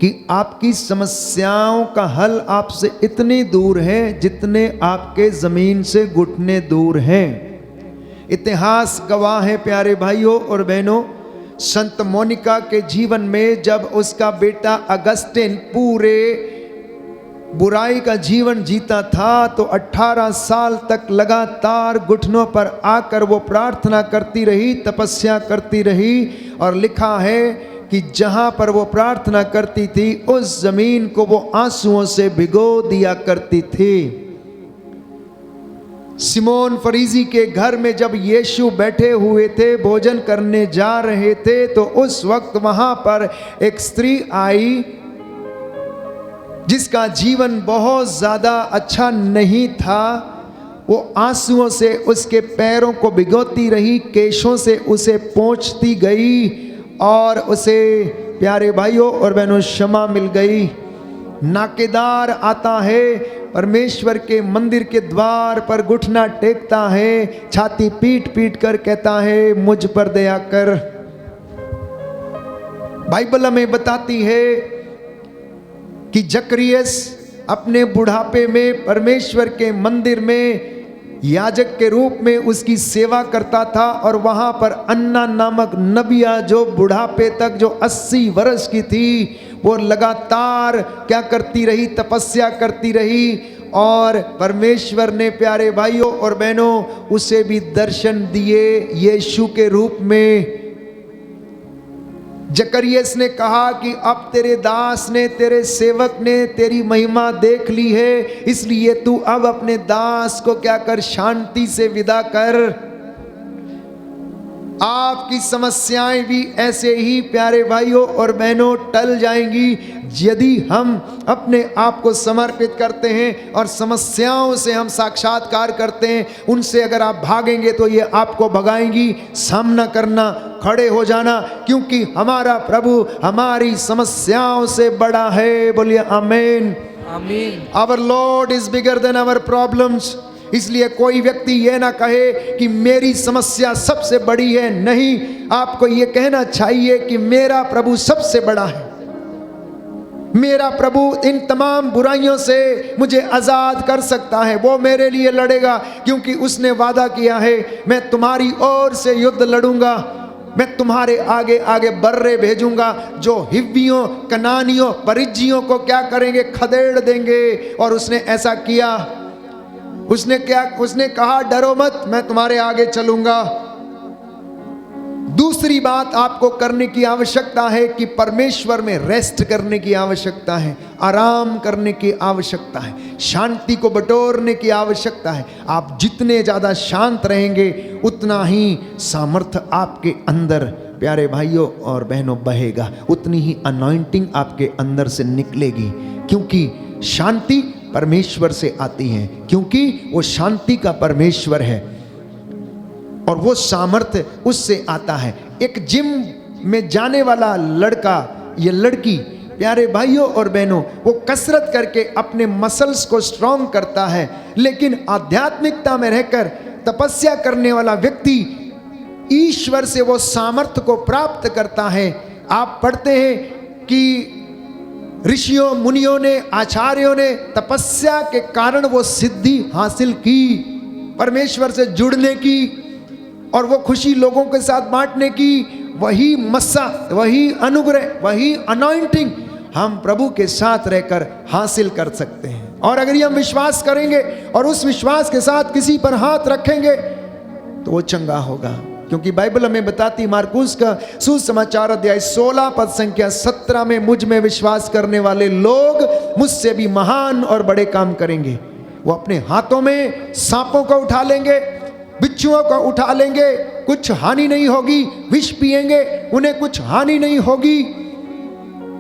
Speaker 2: कि आपकी समस्याओं का हल आपसे इतनी दूर है जितने आपके जमीन से घुटने दूर हैं। इतिहास गवाह है प्यारे भाइयों और बहनों, संत मोनिका के जीवन में जब उसका बेटा अगस्टिन पूरे बुराई का जीवन जीता था तो 18 साल तक लगातार घुटनों पर आकर वो प्रार्थना करती रही, तपस्या करती रही। और लिखा है कि जहां पर वो प्रार्थना करती थी उस जमीन को वो आंसुओं से भिगो दिया करती थी। सिमोन फरीसी के घर में जब यीशु बैठे हुए थे, भोजन करने जा रहे थे, तो उस वक्त वहां पर एक स्त्री आई जिसका जीवन बहुत ज्यादा अच्छा नहीं था। वो आंसुओं से उसके पैरों को भिगोती रही, केशों से उसे पोंछती गई और उसे प्यारे भाइयों और बहनों क्षमा मिल गई। नाकेदार आता है, परमेश्वर के मंदिर के द्वार पर घुटना टेकता है, छाती पीट पीट कर कहता है मुझ पर दया कर। बाइबल हमें बताती है कि जकरियस अपने बुढ़ापे में परमेश्वर के मंदिर में याजक के रूप में उसकी सेवा करता था और वहां पर अन्ना नामक नबिया जो बुढ़ापे तक जो 80 वर्ष की थी वो लगातार क्या करती रही, तपस्या करती रही। और परमेश्वर ने प्यारे भाइयों और बहनों उसे भी दर्शन दिए यीशु के रूप में। जकरियस ने कहा कि अब तेरे दास ने, तेरे सेवक ने तेरी महिमा देख ली है, इसलिए तू अब अपने दास को क्या कर, शांति से विदा कर। आपकी समस्याएं भी ऐसे ही प्यारे भाइयों और बहनों टल जाएंगी यदि हम अपने आप को समर्पित करते हैं और समस्याओं से हम साक्षात्कार करते हैं। उनसे अगर आप भागेंगे तो ये आपको भगाएंगी। सामना करना, खड़े हो जाना, क्योंकि हमारा प्रभु हमारी समस्याओं से बड़ा है। बोलिए आमीन।
Speaker 3: आमीन।
Speaker 2: Our Lord is bigger than our problems. इसलिए कोई व्यक्ति ये ना कहे कि मेरी समस्या सबसे बड़ी है। नहीं, आपको ये कहना चाहिए कि मेरा प्रभु सबसे बड़ा है। मेरा प्रभु इन तमाम बुराइयों से मुझे आजाद कर सकता है। वो मेरे लिए लड़ेगा क्योंकि उसने वादा किया है, मैं तुम्हारी ओर से युद्ध लड़ूंगा, मैं तुम्हारे आगे आगे बर्रे भेजूंगा जो हिव्वियों, कनानियों, परिज्जियों को क्या करेंगे, खदेड़ देंगे। और उसने ऐसा किया। उसने कहा डरो मत, मैं तुम्हारे आगे चलूंगा। दूसरी बात आपको करने की आवश्यकता है कि परमेश्वर में रेस्ट करने की आवश्यकता है, आराम करने की आवश्यकता है, शांति को बटोरने की आवश्यकता है। आप जितने ज्यादा शांत रहेंगे उतना ही सामर्थ्य आपके अंदर प्यारे भाइयों और बहनों बहेगा, उतनी ही अनॉइंटिंग आपके अंदर से निकलेगी। क्योंकि शांति परमेश्वर से आती है, क्योंकि वो शांति का परमेश्वर है और वो सामर्थ्य उससे आता है। एक जिम में जाने वाला लड़का या लड़की प्यारे भाइयों और बहनों वो कसरत करके अपने मसल्स को स्ट्रॉन्ग करता है, लेकिन आध्यात्मिकता में रहकर तपस्या करने वाला व्यक्ति ईश्वर से वो सामर्थ्य को प्राप्त करता है। आप पढ़ते हैं कि ऋषियों, मुनियों ने, आचार्यों ने तपस्या के कारण वो सिद्धि हासिल की, परमेश्वर से जुड़ने की और वो खुशी लोगों के साथ बांटने की। वही मस्सा, वही अनुग्रह, वही अनॉइंटिंग हम प्रभु के साथ रहकर हासिल कर सकते हैं। और अगर हम विश्वास करेंगे और उस विश्वास के साथ किसी पर हाथ रखेंगे तो वो चंगा होगा। क्योंकि बाइबल हमें बताती, मार्कुस का सुसमाचार अध्याय 16 पद संख्या 17 में, मुझ में विश्वास करने वाले लोग मुझसे भी महान और बड़े काम करेंगे। वो अपने हाथों में सांपों को उठा लेंगे, बिच्छुओं को उठा लेंगे, कुछ हानि नहीं होगी। विष पिएंगे, उन्हें कुछ हानि नहीं होगी।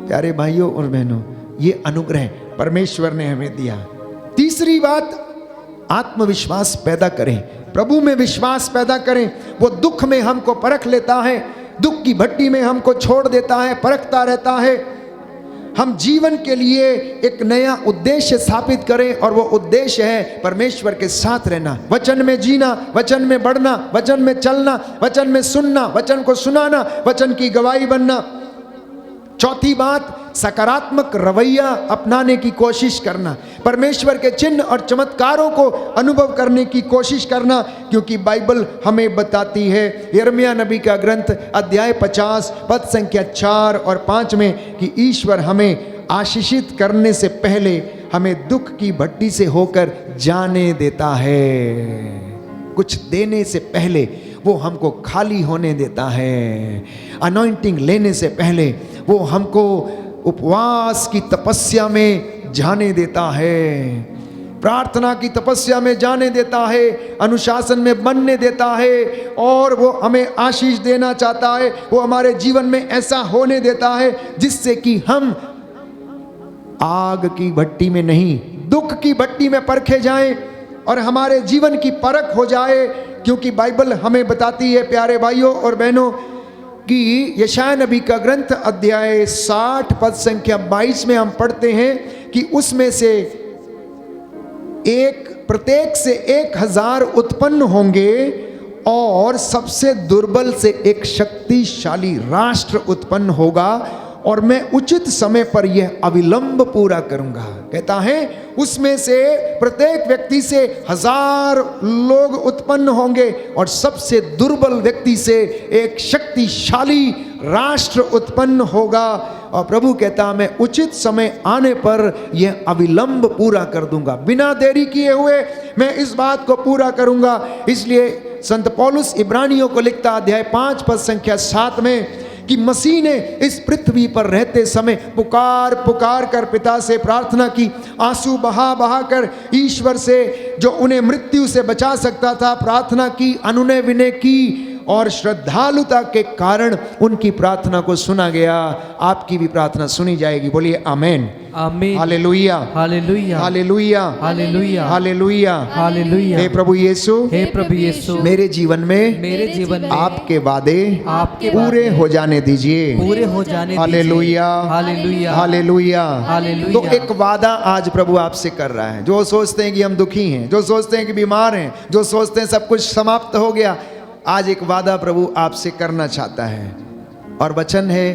Speaker 2: प्यारे भाइयों और बहनों, ये अनुग्रह परमेश्वर ने हमें दिया। तीसरी बात, आत्मविश्वास पैदा करें, प्रभु में विश्वास पैदा करें। वो दुख में हमको परख लेता है, दुख की भट्टी में हमको छोड़ देता है, परखता रहता है। हम जीवन के लिए एक नया उद्देश्य स्थापित करें, और वो उद्देश्य है परमेश्वर के साथ रहना, वचन में जीना, वचन में बढ़ना, वचन में चलना, वचन में सुनना, वचन को सुनाना, वचन की गवाही बनना। चौथी बात, सकारात्मक रवैया अपनाने की कोशिश करना, परमेश्वर के चिन्ह और चमत्कारों को अनुभव करने की कोशिश करना, क्योंकि बाइबल हमें बताती है, यिर्मयाह नबी का ग्रंथ अध्याय 50 पद संख्या 4 और 5 में, कि ईश्वर हमें आशीषित करने से पहले हमें दुख की भट्टी से होकर जाने देता है। कुछ देने से पहले वो हमको खाली होने देता है। अनॉइंटिंग लेने से पहले वो हमको उपवास की तपस्या में जाने देता है, प्रार्थना की तपस्या में जाने देता है, अनुशासन में बनने देता है, और वो हमें आशीष देना चाहता है। वो हमारे जीवन में ऐसा होने देता है जिससे कि हम आग की भट्टी में नहीं, दुख की भट्टी में परखे जाएं और हमारे जीवन की परख हो जाए। क्योंकि बाइबल हमें बताती है प्यारे भाइयों और बहनों कि यशायाह नबी का ग्रंथ अध्याय 60 पद संख्या 22 में हम पढ़ते हैं कि उसमें से प्रत्येक से 1000 उत्पन्न होंगे, और सबसे दुर्बल से एक शक्तिशाली राष्ट्र उत्पन्न होगा, और मैं उचित समय पर यह अविलंब पूरा करूंगा। कहता है उसमें से प्रत्येक व्यक्ति से 1000 लोग उत्पन्न होंगे, और सबसे दुर्बल व्यक्ति से एक शक्तिशाली राष्ट्र उत्पन्न होगा। और प्रभु कहता मैं उचित समय आने पर यह अविलंब पूरा कर दूंगा, बिना देरी किए हुए मैं इस बात को पूरा करूंगा। इसलिए संत पौलुस इब्रानियों को लिखता अध्याय 5 पद संख्या 7 में कि मसीह ने इस पृथ्वी पर रहते समय पुकार पुकार कर पिता से प्रार्थना की, आंसू बहा बहा कर ईश्वर से जो उन्हें मृत्यु से बचा सकता था प्रार्थना की, अनुनय विनय की, और श्रद्धालुता के कारण उनकी प्रार्थना को सुना गया। आपकी भी प्रार्थना सुनी जाएगी। बोलिए आमेन,
Speaker 3: आमीन,
Speaker 2: हालेलुया,
Speaker 3: हालेलुया,
Speaker 2: हालेलुया,
Speaker 3: हालेलुया,
Speaker 2: हालेलुया,
Speaker 3: हालेलुया।
Speaker 2: हे प्रभु यीशु,
Speaker 3: हे प्रभु यीशु,
Speaker 2: मेरे जीवन में
Speaker 3: में
Speaker 2: आपके वादे
Speaker 3: आपके
Speaker 2: पूरे हो जाने दीजिए।
Speaker 3: पूरे हो जाने
Speaker 2: हालेलुया,
Speaker 3: हालेलुया,
Speaker 2: हालेलुया,
Speaker 3: हालेलुया।
Speaker 2: तो एक वादा आज प्रभु आपसे कर रहा है। जो सोचते हैं कि हम दुखी हैं, जो सोचते हैं कि बीमार हैं, जो सोचते हैं सब कुछ समाप्त हो गया, आज एक वादा प्रभु आपसे करना चाहता है। और वचन है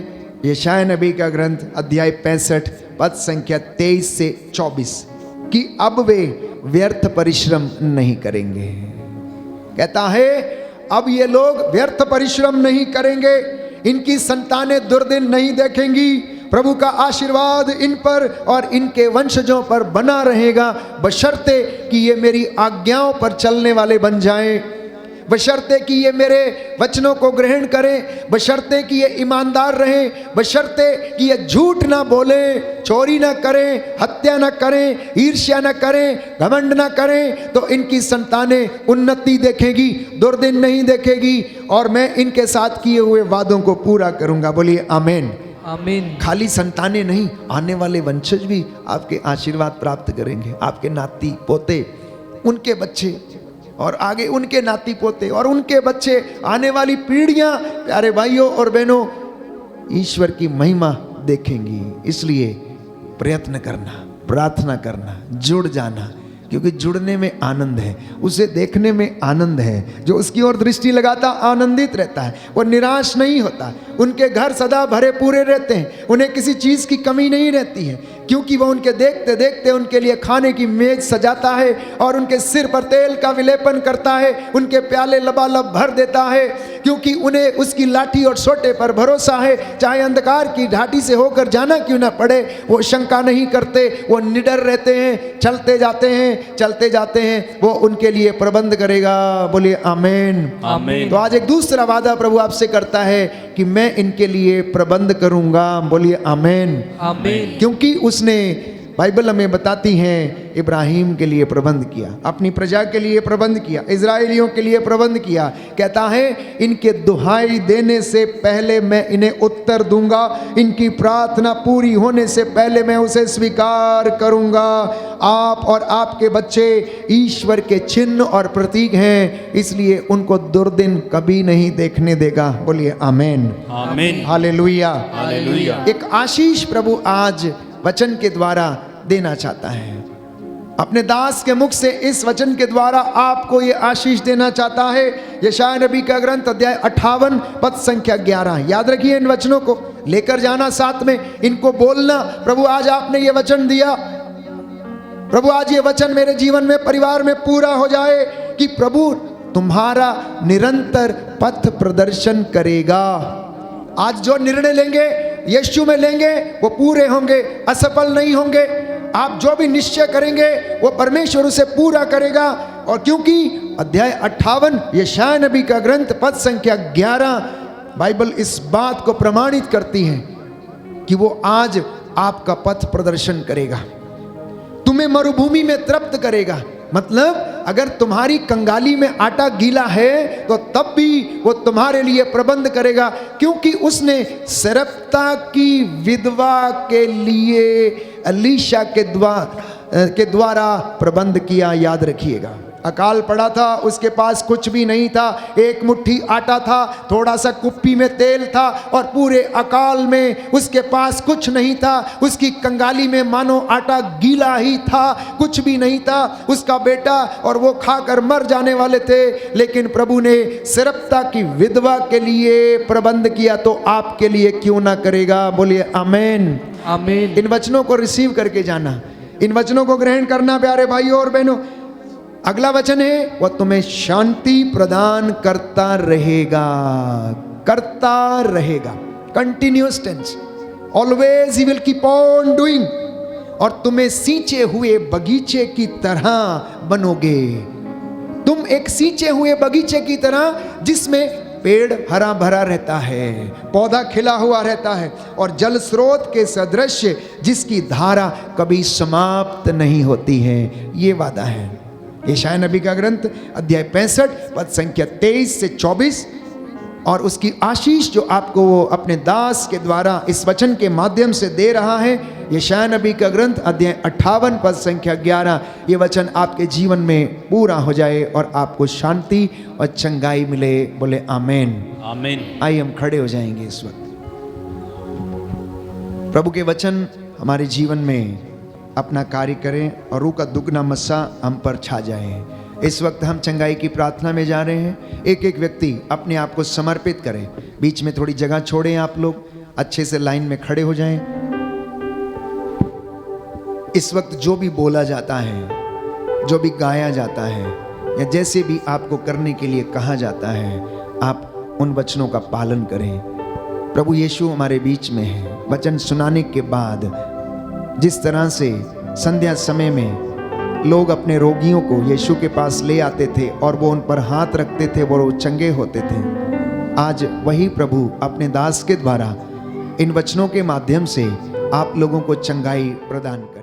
Speaker 2: यशायाह नबी का ग्रंथ अध्याय 65 पद संख्या 23 से 24 कि अब वे व्यर्थ परिश्रम नहीं करेंगे। कहता है अब ये लोग व्यर्थ परिश्रम नहीं करेंगे, इनकी संतानें दुर्दिन नहीं देखेंगी, प्रभु का आशीर्वाद इन पर और इनके वंशजों पर बना रहेगा, बशर्ते कि ये मेरी आज्ञाओं पर चलने वाले बन जाएं, बशर्ते कि ये मेरे वचनों को ग्रहण करें, बशर्ते कि ये ईमानदार रहें, बशर्ते कि ये झूठ ना बोलें, चोरी ना करें, हत्या ना करें, ईर्ष्या ना करें, घमंड ना करें, तो इनकी संतानें उन्नति देखेगी, दुर्दिन नहीं देखेगी, और मैं इनके साथ किए हुए वादों को पूरा करूंगा। बोलिए आमीन,
Speaker 3: आमीन।
Speaker 2: खाली संतानें नहीं, आने वाले वंशज भी आपके आशीर्वाद प्राप्त करेंगे, आपके नाती पोते, उनके बच्चे, और आगे उनके नाती पोते और उनके बच्चे, आने वाली पीढ़ियां प्यारे भाइयों और बहनों ईश्वर की महिमा देखेंगी। इसलिए प्रयत्न करना, प्रार्थना करना, जुड़ जाना, क्योंकि जुड़ने में आनंद है, उसे देखने में आनंद है। जो उसकी ओर दृष्टि लगाता आनंदित रहता है, वो निराश नहीं होता। उनके घर सदा भरे पूरे रहते हैं, उन्हें किसी चीज़ की कमी नहीं रहती है, क्योंकि वह उनके देखते देखते उनके लिए खाने की मेज सजाता है और उनके सिर पर तेल का विलेपन करता है, उनके प्याले लबालब भर देता है, क्योंकि उन्हें उसकी लाठी और सोटे पर भरोसा है। चाहे अंधकार की घाटी से होकर जाना क्यों ना पड़े, वो शंका नहीं करते, वो निडर रहते हैं, चलते जाते हैं, चलते जाते हैं, वो उनके लिए प्रबंध करेगा। बोलिए आमीन,
Speaker 3: आमीन।
Speaker 2: तो आज एक दूसरा वादा प्रभु आपसे करता है कि मैं इनके लिए प्रबंध करूंगा। बोलिए आमीन,
Speaker 3: आमीन।
Speaker 2: क्योंकि उसने बाइबल हमें बताती हैं इब्राहिम के लिए प्रबंध किया, अपनी प्रजा के लिए प्रबंध किया, इजराइलियों के लिए प्रबंध किया। कहता है इनके दुहाई देने से पहले मैं इन्हें उत्तर दूंगा, इनकी प्रार्थना पूरी होने से पहले मैं उसे स्वीकार करूंगा। आप और आपके बच्चे ईश्वर के चिन्ह और प्रतीक हैं, इसलिए उनको दुर्दिन कभी नहीं देखने देगा। बोलिए आमीन,
Speaker 1: आमीन,
Speaker 2: हालेलुया।
Speaker 1: हालेलुया।
Speaker 2: एक आशीष प्रभु आज वचन के द्वारा देना चाहता है। अपने दास के मुख से इस वचन के द्वारा आपको ये आशीष देना चाहता है। यशायाह नबी का ग्रंथ अध्याय 58 पद संख्या 11। याद रखिए, इन वचनों को लेकर जाना साथ में, इनको बोलना, प्रभु आज आपने ये वचन दिया, प्रभु आज ये वचन मेरे जीवन में, परिवार में पूरा हो जाए कि प्रभु तुम्हारा निरंतर पथ प्रदर्शन करेगा। आज जो निर्णय लेंगे यीशु में लेंगे वो पूरे होंगे, असफल नहीं होंगे। आप जो भी निश्चय करेंगे वो परमेश्वर उसे पूरा करेगा। और क्योंकि अध्याय 58 यशायाह नबी का ग्रंथ पद संख्या 11 बाइबल इस बात को प्रमाणित करती है कि वो आज आपका पथ प्रदर्शन करेगा, तुम्हें मरुभूमि में तृप्त करेगा। मतलब अगर तुम्हारी कंगाली में आटा गीला है तो तब भी वो तुम्हारे लिए प्रबंध करेगा, क्योंकि उसने सरप्ता की विधवा के लिए एलीशा के द्वारा प्रबंध किया। याद रखिएगा, अकाल पड़ा था, उसके पास कुछ भी नहीं था, एक मुट्ठी आटा था, थोड़ा सा कुप्पी में तेल था, और पूरे अकाल में उसके पास कुछ नहीं था। उसकी कंगाली में मानो आटा गीला ही था, कुछ भी नहीं था। उसका बेटा और वो खाकर मर जाने वाले थे, लेकिन प्रभु ने सरप्ता की विधवा के लिए प्रबंध किया, तो आपके लिए क्यों ना करेगा। बोलिए आमीन,
Speaker 3: आमीन।
Speaker 2: इन वचनों को रिसीव करके जाना, इन वचनों को ग्रहण करना प्यारे भाइयों और बहनों। अगला वचन है वह तुम्हें शांति प्रदान करता रहेगा, करता रहेगा, continuous tense, always he will keep on doing. और तुम्हें सींचे हुए बगीचे की तरह बनोगे। तुम एक सींचे हुए बगीचे की तरह जिसमें पेड़ हरा भरा रहता है, पौधा खिला हुआ रहता है, और जल स्रोत के सदृश जिसकी धारा कभी समाप्त नहीं होती है। ये वादा है। यशायाह नबी का ग्रंथ अध्याय 65 पद संख्या 23 से 24। और उसकी आशीष जो आपको वो अपने दास के द्वारा इस वचन के माध्यम से दे रहा है, यशायाह नबी का ग्रंथ अध्याय 58 पद संख्या 11। ये वचन आपके जीवन में पूरा हो जाए और आपको शांति और चंगाई मिले। बोले आमीन,
Speaker 1: आमीन।
Speaker 2: आइए हम खड़े हो जाएंगे इस वक्त। प्रभु के वचन हमारे जीवन में अपना कार्य करें और रूह का दुगना मस्सा हम पर छा जाए। इस वक्त हम चंगाई की प्रार्थना में जा रहे हैं। एक एक व्यक्ति अपने आप को समर्पित करें। बीच में थोड़ी जगह छोड़ें, आप लोग अच्छे से लाइन में खड़े हो जाएं। इस वक्त जो भी बोला जाता है, जो भी गाया जाता है, या जैसे भी आपको करने के लिए कहा जाता है, आप उन वचनों का पालन करें। प्रभु यीशु हमारे बीच में है। वचन सुनाने के बाद जिस तरह से संध्या समय में लोग अपने रोगियों को यीशु के पास ले आते थे और वो उन पर हाथ रखते थे, वो चंगे होते थे, आज वही प्रभु अपने दास के द्वारा इन वचनों के माध्यम से आप लोगों को चंगाई प्रदान कर